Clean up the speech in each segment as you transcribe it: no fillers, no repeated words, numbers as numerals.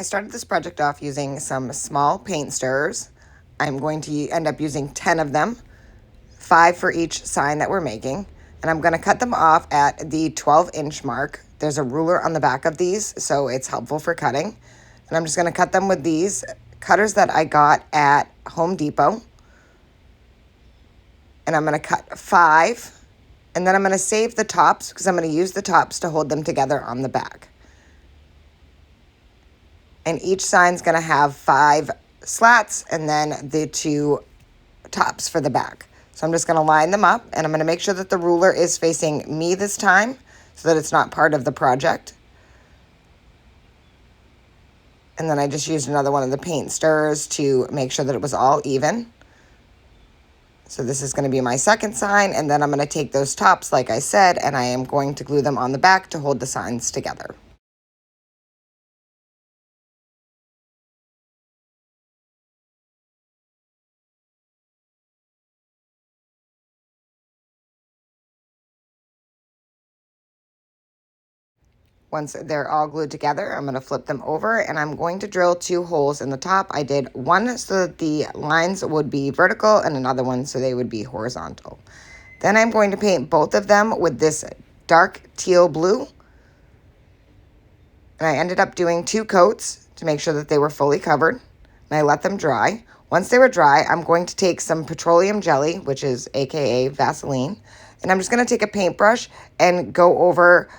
started this project off using some small paint stirrers. I'm going to end up using 10 of them, 5 for each sign that we're making. And I'm going to cut them off at the 12-inch mark. There's a ruler on the back of these, so it's helpful for cutting. And I'm just going to cut them with these cutters that I got at Home Depot. And I'm going to cut 5. And then I'm going to save the tops because I'm going to use the tops to hold them together on the back. And each sign's going to have 5 slats and then the 2 tops for the back. So I'm just going to line them up, and I'm going to make sure that the ruler is facing me this time so that it's not part of the project. And then I just used another one of the paint stirrers to make sure that it was all even. So this is going to be my second sign, and then I'm going to take those tops, like I said, and I am going to glue them on the back to hold the signs together. Once they're all glued together, I'm going to flip them over, and I'm going to drill 2 holes in the top. I did one so that the lines would be vertical and another one so they would be horizontal. Then I'm going to paint both of them with this dark teal blue. And I ended up doing 2 coats to make sure that they were fully covered. And I let them dry. Once they were dry, I'm going to take some petroleum jelly, which is AKA Vaseline. And I'm just going to take a paintbrush and go over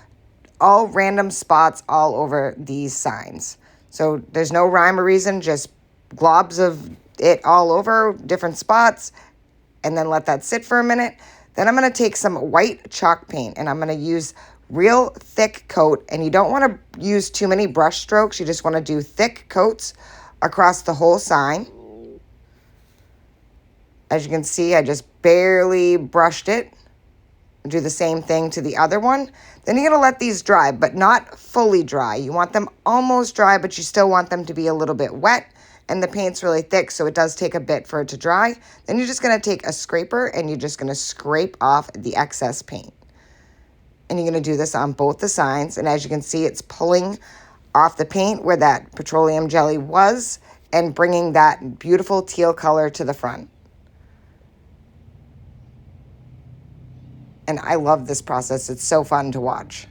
all random spots all over these signs. So there's no rhyme or reason, just globs of it all over different spots, and then let that sit for a minute. Then I'm going to take some white chalk paint, and I'm going to use real thick coat, and you don't want to use too many brush strokes. You just want to do thick coats across the whole sign. As you can see, I just barely brushed it. Do the same thing to the other one. Then you're going to let these dry, but not fully dry. You want them almost dry, but you still want them to be a little bit wet. And the paint's really thick, so it does take a bit for it to dry. Then you're just going to take a scraper, and you're just going to scrape off the excess paint. And you're going to do this on both the signs. And as you can see, it's pulling off the paint where that petroleum jelly was and bringing that beautiful teal color to the front. And I love this process. It's so fun to watch.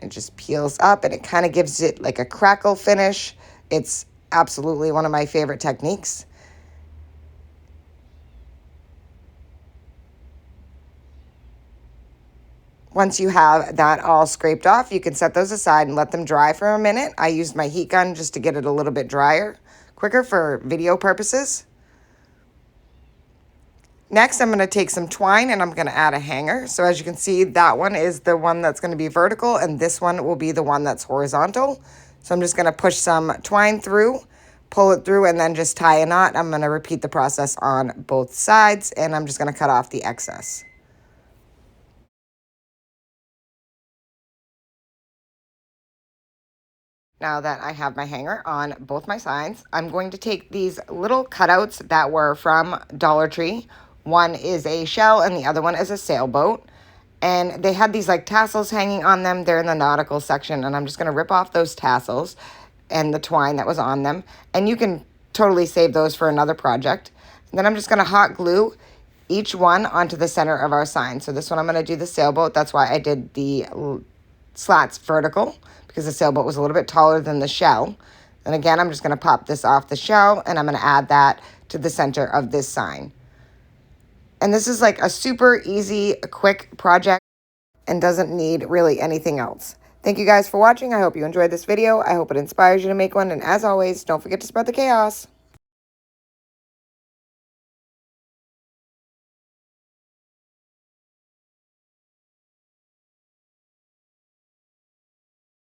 It just peels up, and it kind of gives it like a crackle finish. It's absolutely one of my favorite techniques. Once you have that all scraped off, you can set those aside and let them dry for a minute. I used my heat gun just to get it a little bit drier, quicker for video purposes. Next, I'm going to take some twine, and I'm going to add a hanger. So as you can see, that one is the one that's going to be vertical, and this one will be the one that's horizontal. So I'm just going to push some twine through, pull it through, and then just tie a knot. I'm going to repeat the process on both sides, and I'm just going to cut off the excess. Now that I have my hanger on both my signs, I'm going to take these little cutouts that were from Dollar Tree. One is a shell and the other one is a sailboat. And they had these like tassels hanging on them. They're in the nautical section, and I'm just going to rip off those tassels and the twine that was on them. And you can totally save those for another project. And then I'm just going to hot glue each one onto the center of our sign. So this one I'm going to do the sailboat. That's why I did the slats vertical, because the sailboat was a little bit taller than the shell. And again, I'm just going to pop this off the shell, and I'm going to add that to the center of this sign. And this is like a super easy, quick project and doesn't need really anything else. Thank you guys for watching. I hope you enjoyed this video. I hope it inspires you to make one. And as always, don't forget to spread the chaos.